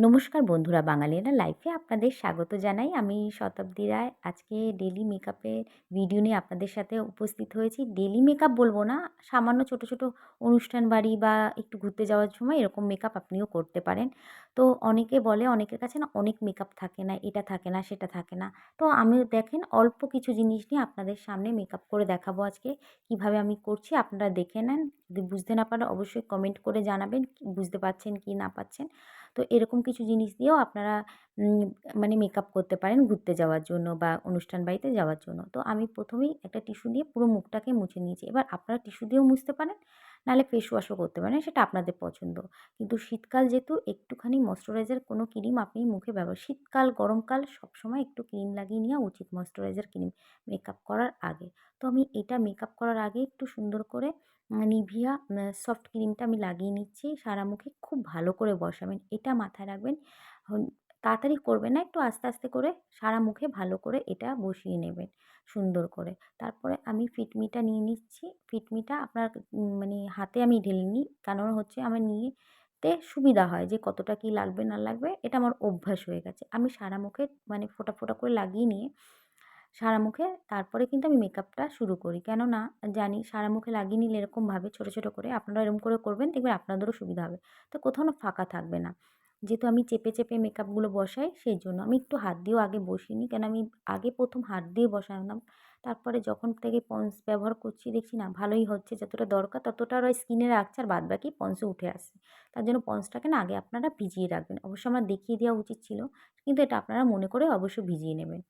নমস্কার বন্ধুরা, বাঙালিয়ানা লাইফে আপনাদের স্বাগত জানাই। আমি শতাব্দী রায়। আজকে ডেইলি মেকআপের ভিডিও নিয়ে আপনাদের সাথে উপস্থিত হয়েছি। ডেইলি মেকআপ বলবো না, সামান্য ছোট, ছোট অনুষ্ঠান বাড়ি বা একটু ঘুরতে যাওয়ার সময় এরকম মেকআপ আপনিও করতে পারেন। তো অনেকে বলে অনেকের কাছে না অনেক মেকআপ থাকে না, এটা থাকে না, সেটা থাকে না। তো আমি দেখেন অল্প কিছু জিনিস নিয়ে আপনাদের সামনে মেকআপ করে দেখাবো আজকে। কিভাবে আমি করছি আপনারা দেখে নেন। যদি বুঝতে না পারেন অবশ্যই কমেন্ট করে জানাবেন বুঝতে পারছেন কি না পারছেন। তো এরকম কিছু জিনিস দিয়েও আপনারা মানে মেকআপ করতে পারেন ঘুরতে যাওয়ার জন্য বা অনুষ্ঠান বাড়িতে যাওয়ার জন্য। তো আমি ১ম এই একটা টিস্যু দিয়ে পুরো মুখটাকে মুছে নিয়েছি। এবার আপনারা টিস্যু দিয়েও মুছতে পারেন, নাহলে ফেস ওয়াশও করতে পারেন, সেটা আপনাদের পছন্দ। কিন্তু শীতকাল যেহেতু একটুখানি ময়েশ্চারাইজার কোনো ক্রিম আপনি মুখে শীতকাল, গরমকাল সবসময় একটু ক্রিম লাগিয়ে নেওয়া উচিত ময়েশ্চারাইজার ক্রিম মেকআপ করার আগে। তো আমি এটা মেকআপ করার আগে একটু সুন্দর করে নিভিয়া সফট ক্রিমটা আমি লাগিয়ে নিচ্ছি সারা মুখে। খুব ভালো করে বসাবেন। এটা মাথায় রাখবেন। হন তাড়াতাড়ি করবেন না, একটু আস্তে, আস্তে করে সারা মুখে ভালো করে এটা বসিয়ে নেবেন সুন্দর করে। তারপরে আমি ফিটমিটা নিয়ে নিচ্ছি। ফিটমিটা আপনার মানে হাতে আমি ঢেলে নিই। কারণ হচ্ছে আমার নিতে সুবিধা হয় যে কতটা কি লাগবে না লাগবে, এটা আমার অভ্যাস হয়ে গেছে। আমি সারা মুখে মানে ফোঁটা, ফোঁটা করে লাগিয়ে নিয়ে সারা মুখে তারপরে কিন্তু আমি মেকআপটা শুরু করি। কেননা জানি সারা মুখে লাগিয়ে নিলে এরকমভাবে ছোট, ছোট করে আপনারা এরকম করে করবেন, দেখবেন আপনাদেরও সুবিধা হবে। তো কোথাও না ফাঁকা থাকবে না। যেহেতু আমি চেপে, চেপে মেকআপগুলো বসাই সেইজন্য। আমি একটু হাত দিয়েও আগে বসিয়ে নিই। কেন আমি আগে ১ম হাত দিয়ে বসাতাম। তারপরে যখন থেকে পন্স ব্যবহার করছি দেখছি না ভালোই হচ্ছে, যতটা দরকার ততটা ওরা স্কিনে রাখছে আর বাদবাকি পন্সে উঠে আসছে। তার জন্য পন্সটাকে না আগে আপনারা ভিজিয়ে রাখবেন। অবশ্য আমার দেখিয়ে দেওয়া উচিত ছিল। কিন্তু এটা আপনারা মনে করে অবশ্যই ভিজিয়ে নেবেন।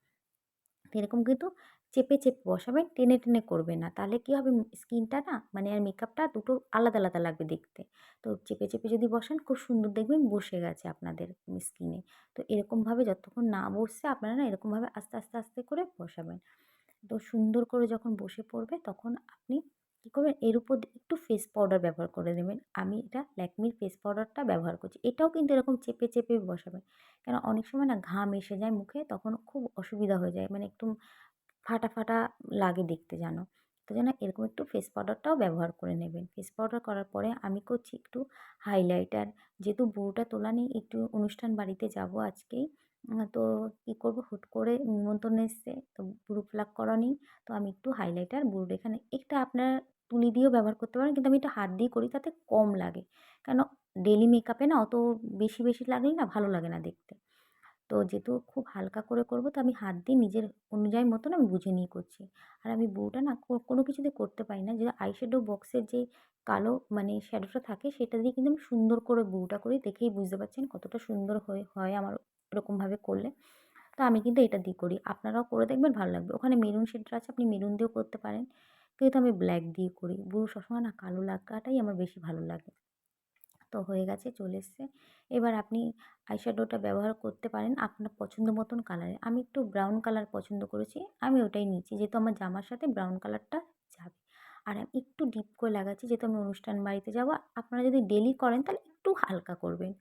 এরকম কিন্তু চেপে, চেপে বসাবেন, টেনে, টেনে করবেন না। তাহলে কি হবে স্কিনটা না মানে আর মেকআপটা দুটো আলাদা, আলাদা লাগবে দেখতে। তো চেপে, চেপে যদি বসান খুব সুন্দর দেখবেন বসে গেছে আপনাদের স্কিনে। তো এরকমভাবে যতক্ষণ না বসছে আপনারা না এরকমভাবে আস্তে, আস্তে, আস্তে করে বসাবেন। তো সুন্দর করে যখন বসে পড়বে তখন আপনি কী করবেন এর উপর দিয়ে একটু ফেস পাউডার ব্যবহার করে নেবেন। আমি এটা ল্যাকমির ফেস পাউডারটা ব্যবহার করছি। এটাও কিন্তু এরকম চেপে, চেপে বসাবেন। কেন অনেক সময় না ঘাম এসে যায় মুখে তখন খুব অসুবিধা হয়ে যায়। মানে একটু ফাটা, ফাটা লাগে দেখতে যেন। তো যেন এরকম একটু ফেস পাউডারটাও ব্যবহার করে নেবেন। ফেস পাউডার করার পরে আমি করছি একটু হাইলাইটার। যেহেতু বুড়োটা তোলা নেই, একটু অনুষ্ঠান বাড়িতে যাবো আজকেই। তো কী করবো হুট করে নিমন্ত্রণ এসছে, তো ভ্রু প্লাক করা নেই। তো আমি একটু হাইলাইটার বুড়োর এখানে এটা আপনারা তুলি দিয়েও ব্যবহার করতে পারেন, কিন্তু আমি একটু হাত দিয়ে করি তাতে কম লাগে। কেন ডেইলি মেকআপে না অত বেশি, বেশি লাগলে না ভালো লাগে না দেখতে। তো যেহেতু খুব হালকা করে করব তো আমি হাত দিয়ে নিজের অনুযায়ী মতন আমি বুঝে নিয়ে করছি। আর আমি ব্রুটা না কোনো কিছু দিয়ে করতে পারি না। যে আইশ্যাডো বক্সের যে কালো মানে শ্যাডোটা থাকে সেটা দিয়ে কিন্তু আমি সুন্দর করে ব্রুটা করি। দেখেই বুঝতে পারছেন কতটা সুন্দর হয় আমার এরকমভাবে করলে। তো আমি কিন্তু এটা দিয়ে করি। আপনারাও করে দেখবেন ভালো লাগবে। ওখানে মেরুন শেডটা আছে, আপনি মেরুন দিয়েও করতে পারেন। কিন্তু আমি ব্ল্যাক দিয়ে করি। ব্রু সবসময় না কালো লাগাটাই আমার বেশি ভালো লাগে। তো হয়ে গেছে, চলে এসছে। এবার আপনি আইশ্যাডোটা ব্যবহার করতে পারেন আপনার পছন্দ মতন কালারের। আমি একটু ব্রাউন কালার পছন্দ করেছি। আমি ওটাই নিচ্ছি। যেহেতু আমার জামার সাথে ব্রাউন কালারটা যাবে। আর আমি একটু ডিপ করে লাগাচ্ছি যেহেতু আমি অনুষ্ঠান বাড়িতে যাবো। আপনারা যদি ডেইলি করেন তাহলে একটু হালকা করবেন।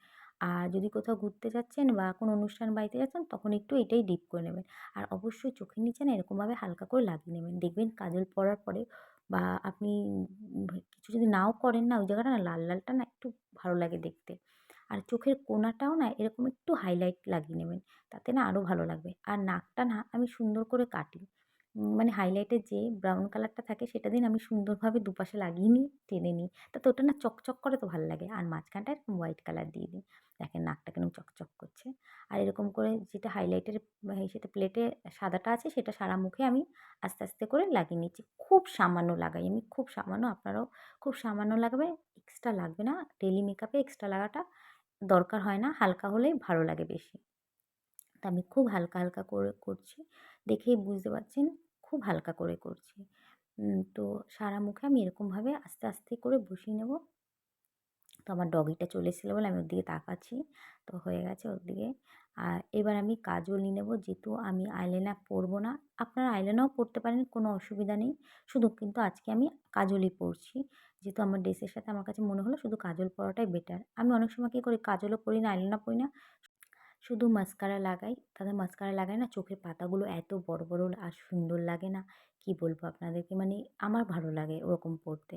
আর যদি কোথাও ঘুরতে যাচ্ছেন বা কোনো অনুষ্ঠান বাড়িতে যাচ্ছেন তখন একটু এটাই ডিপ করে নেবেন। আর অবশ্যই চোখের নিচে না এরকমভাবে হালকা করে লাগিয়ে নেবেন। দেখবেন কাজল পরার পরে বা আপনি কিছু যদি নাও করেন না, ওই জায়গাটা না লাল, লালটা না একটু ভালো লাগে দেখতে। আর চোখের কোণাটাও না এরকম একটু হাইলাইট লাগিয়ে নেবেন। তাতে না আরও ভালো লাগবে। আর নাকটা না আমি সুন্দর করে কাটি। মানে হাইলাইটের যে ব্রাউন কালারটা থাকে সেটা দিয়ে না আমি সুন্দরভাবে দুপাশে লাগিয়ে নিই, টেনে নিই। তাতে ওটা না চকচক করে তো ভাল লাগে। আর মাঝখানটা এরকম হোয়াইট কালার দিয়ে দিই। দেখেন নাকটা কেমন চকচক করছে। আর এরকম করে যেটা হাইলাইটের সেটা প্লেটে সাদাটা আছে সেটা সারা মুখে আমি আস্তে, আস্তে করে লাগিয়ে নিচ্ছি। খুব সামান্য লাগাই আমি, খুব সামান্য। আপনারাও খুব সামান্য লাগাবেন, এক্সট্রা লাগবে না। ডেইলি মেকআপে এক্সট্রা লাগাটা দরকার হয় না। হালকা হলেই ভালো লাগে বেশি। তো আমি খুব হালকা, হালকা করে করছি। দেখেই বুঝতে পারছেন খুব হালকা করে করছি। তো সারা মুখে আমি এরকমভাবে আস্তে, আস্তে করে বসিয়ে নেব। তো আমার ডগিটা চলে এসেছিল বলে আমি ওর দিকে তাকাচ্ছি। তো হয়ে গেছে ওর দিকে। আর এবার আমি কাজল নিয়ে নেব। যেহেতু আমি আইলাইনার পরব না। আপনারা আইলাইনারও পরতে পারেন, কোনো অসুবিধা নেই। শুধু কিন্তু আজকে আমি কাজলই পরছি। যেহেতু আমার ড্রেসের সাথে আমার কাছে মনে হলো শুধু কাজল পরাটাই বেটার। আমি অনেক সময় কী করি কাজলও পরি না, আইলাইনার পরি না। শুধু মাস্কারা লাগাই। তাতে মাস্কারা লাগাই না চোখের পাতাগুলো এত বড়, বড় আর সুন্দর লাগে না, কি বলবো আপনাদেরকে। মানে আমার ভালো লাগে ওরকম পড়তে।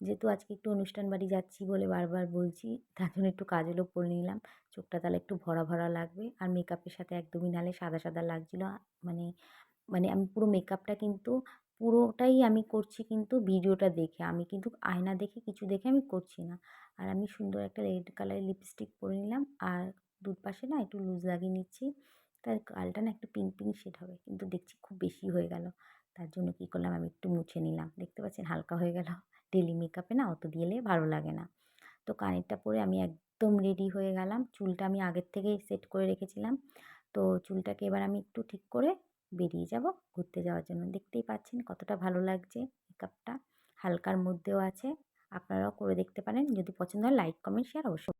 যেহেতু আজকে একটু অনুষ্ঠান বাড়ি যাচ্ছি বলে বারবার বলছি, তার জন্য একটু কাজলও পরে নিলাম। চোখটা তাহলে একটু ভরা, ভরা লাগবে। আর মেকআপের সাথে একদমই নাহলে সাদা, সাদা লাগছিল। মানে মানে আমি পুরো মেকআপটা কিন্তু পুরোটাই আমি করছি কিন্তু ভিডিওটা দেখে। আমি কিন্তু আয়না দেখে কিছু দেখে আমি করছি না। আর আমি সুন্দর একটা রেড কালারের লিপস্টিক পরে নিলাম। আর দুপাশে না একটু লুজ লাগিয়ে নিচ্ছি। তার গালটা না একটু পিঙ্ক, পিঙ্ক শেড হবে। কিন্তু দেখছি খুব বেশি হয়ে গেল। তার জন্য কী করলাম, আমি একটু মুছে নিলাম। দেখতে পাচ্ছেন হালকা হয়ে গেল। ডেইলি মেকআপে না অত দিলে ভালো লাগে না। তো কানেরটা পরে আমি একদম রেডি হয়ে গেলাম। চুলটা আমি আগের থেকেই সেট করে রেখেছিলাম। তো চুলটাকে এবার আমি একটু ঠিক করে বেরিয়ে যাব ঘুরতে যাওয়ার জন্য। দেখতেই পাচ্ছেন কতটা ভালো লাগছে মেকআপটা। হালকার মধ্যেও আছে। আপনারাও করে দেখতে পারেন। যদি পছন্দ হয় লাইক, কমেন্ট, শেয়ার অবশ্যই